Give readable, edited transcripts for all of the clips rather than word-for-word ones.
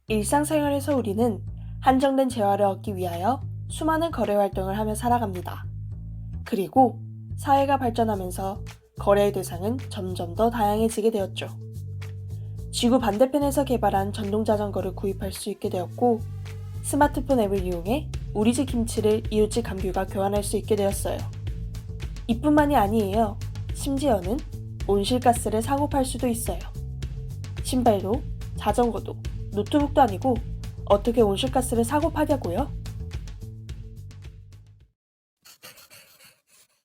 일상생활에서 우리는 한정된 재화를 얻기 위하여 수많은 거래 활동을 하며 살아갑니다. 그리고 사회가 발전하면서 거래의 대상은 점점 더 다양해지게 되었죠. 지구 반대편에서 개발한 전동 자전거를 구입할 수 있게 되었고, 스마트폰 앱을 이용해 우리 집 김치를 이웃집 감귤과 교환할 수 있게 되었어요. 이뿐만이 아니에요. 심지어는 온실가스를 사고 팔 수도 있어요. 신발도, 자전거도, 노트북도 아니고 어떻게 온실가스를 사고 파냐고요?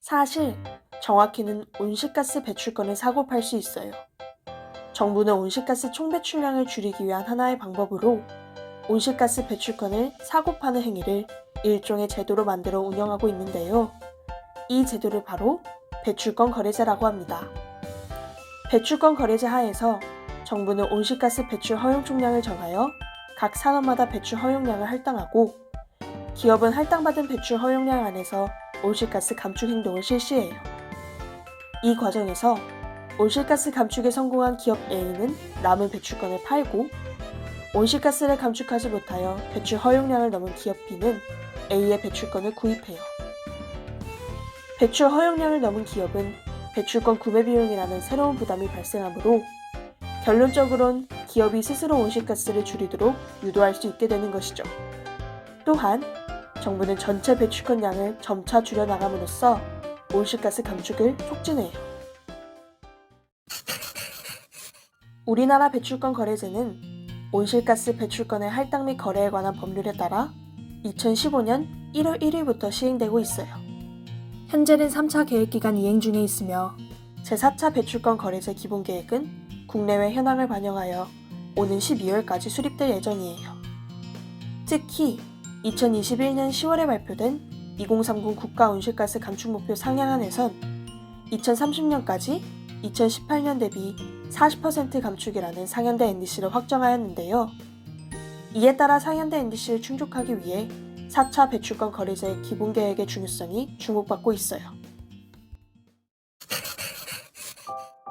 사실 정확히는 온실가스 배출권을 사고 팔 수 있어요. 정부는 온실가스 총배출량을 줄이기 위한 하나의 방법으로 온실가스 배출권을 사고 파는 행위를 일종의 제도로 만들어 운영하고 있는데요. 이 제도를 바로 배출권 거래제라고 합니다. 배출권 거래제 하에서 정부는 온실가스 배출 허용 총량을 정하여 각 산업마다 배출 허용량을 할당하고, 기업은 할당받은 배출 허용량 안에서 온실가스 감축 행동을 실시해요. 이 과정에서 온실가스 감축에 성공한 기업 A는 남은 배출권을 팔고, 온실가스를 감축하지 못하여 배출 허용량을 넘은 기업 B는 A의 배출권을 구입해요. 배출 허용량을 넘은 기업은 배출권 구매 비용이라는 새로운 부담이 발생하므로 결론적으론 기업이 스스로 온실가스를 줄이도록 유도할 수 있게 되는 것이죠. 또한 정부는 전체 배출권 양을 점차 줄여나감으로써 온실가스 감축을 촉진해요. 우리나라 배출권 거래제는 온실가스 배출권의 할당 및 거래에 관한 법률에 따라 2015년 1월 1일부터 시행되고 있어요. 현재는 3차 계획기간 이행 중에 있으며 제4차 배출권 거래제 기본계획은 국내외 현황을 반영하여 오는 12월까지 수립될 예정이에요. 특히 2021년 10월에 발표된 2030 국가 온실가스 감축 목표 상향안에선 2030년까지 2018년 대비 40% 감축이라는 상향된 NDC를 확정하였는데요. 이에 따라 상향된 NDC를 충족하기 위해 4차 배출권 거래제 기본계획의 중요성이 주목받고 있어요.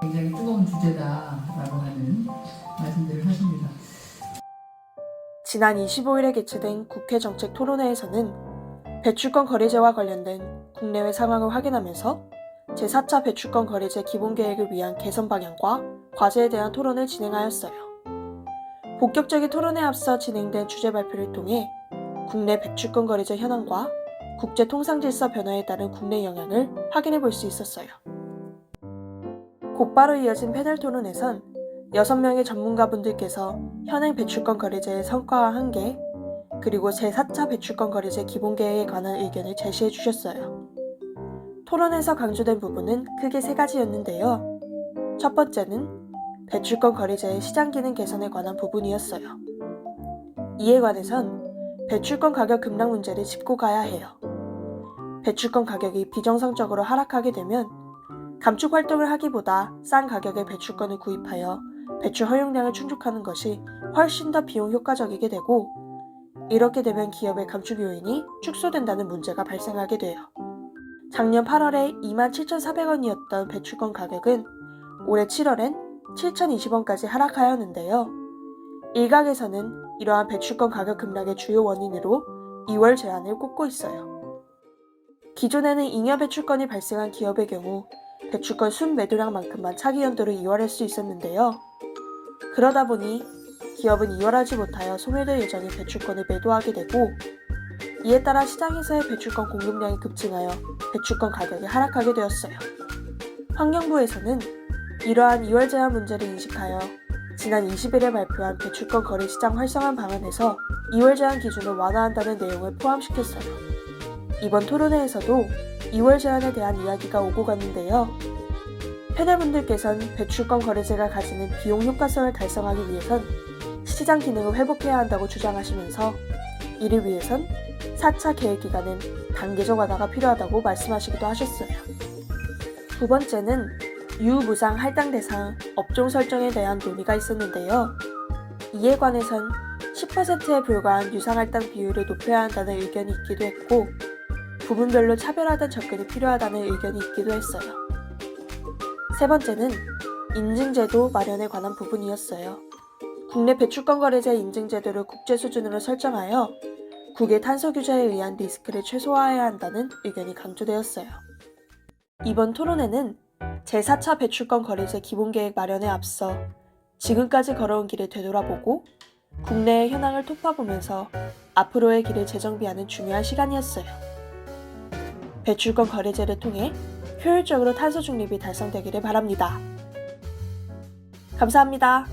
굉장히 뜨거운 주제다라고 하는 말씀들을 하십니다. 지난 25일에 개최된 국회 정책 토론회에서는 배출권 거래제와 관련된 국내외 상황을 확인하면서 제4차 배출권 거래제 기본계획을 위한 개선 방향과 과제에 대한 토론을 진행하였어요. 본격적인 토론에 앞서 진행된 주제 발표를 통해 국내 배출권 거래제 현황과 국제 통상질서 변화에 따른 국내 영향을 확인해 볼 수 있었어요. 곧바로 이어진 패널 토론에선 6명의 전문가분들께서 현행 배출권 거래제의 성과와 한계, 그리고 제4차 배출권 거래제 기본계획에 관한 의견을 제시해 주셨어요. 토론에서 강조된 부분은 크게 3가지였는데요. 첫 번째는 배출권 거래제의 시장 기능 개선에 관한 부분이었어요. 이에 관해선 배출권 가격 급락 문제를 짚고 가야 해요. 배출권 가격이 비정상적으로 하락하게 되면 감축 활동을 하기보다 싼 가격의 배출권을 구입하여 배출 허용량을 충족하는 것이 훨씬 더 비용 효과적이게 되고, 이렇게 되면 기업의 감축 요인이 축소된다는 문제가 발생하게 돼요. 작년 8월에 27,400원이었던 배출권 가격은 올해 7월엔 7,020원까지 하락하였는데요. 일각에서는 이러한 배출권 가격 급락의 주요 원인으로 2월 제한을 꼽고 있어요. 기존에는 잉여 배출권이 발생한 기업의 경우 배출권 순매도량만큼만 차기 연도로 이월할 수 있었는데요. 그러다 보니 기업은 이월하지 못하여 소멸될 예정인 배출권을 매도하게 되고, 이에 따라 시장에서의 배출권 공급량이 급증하여 배출권 가격이 하락하게 되었어요. 환경부에서는 이러한 이월 제한 문제를 인식하여 지난 20일에 발표한 배출권 거래 시장 활성화 방안에서 2월 제한 기준을 완화한다는 내용을 포함시켰어요. 이번 토론회에서도 2월 제한에 대한 이야기가 오고 갔는데요. 패널분들께선 배출권 거래제가 가지는 비용 효과성을 달성하기 위해선 시장 기능을 회복해야 한다고 주장하시면서 이를 위해선 4차 계획 기간은 단계적 완화가 필요하다고 말씀하시기도 하셨어요. 두 번째는 유무상 할당 대상 업종 설정에 대한 논의가 있었는데요. 이에 관해선 10%에 불과한 유상 할당 비율을 높여야 한다는 의견이 있기도 했고, 부분별로 차별화된 접근이 필요하다는 의견이 있기도 했어요. 세 번째는 인증제도 마련에 관한 부분이었어요. 국내 배출권 거래제 인증 제도를 국제 수준으로 설정하여 국의 탄소 규제에 의한 리스크를 최소화해야 한다는 의견이 강조되었어요. 이번 토론회는 제4차 배출권 거래제 기본계획 마련에 앞서 지금까지 걸어온 길을 되돌아보고 국내의 현황을 톱파보면서 앞으로의 길을 재정비하는 중요한 시간이었어요. 배출권 거래제를 통해 효율적으로 탄소 중립이 달성되기를 바랍니다. 감사합니다.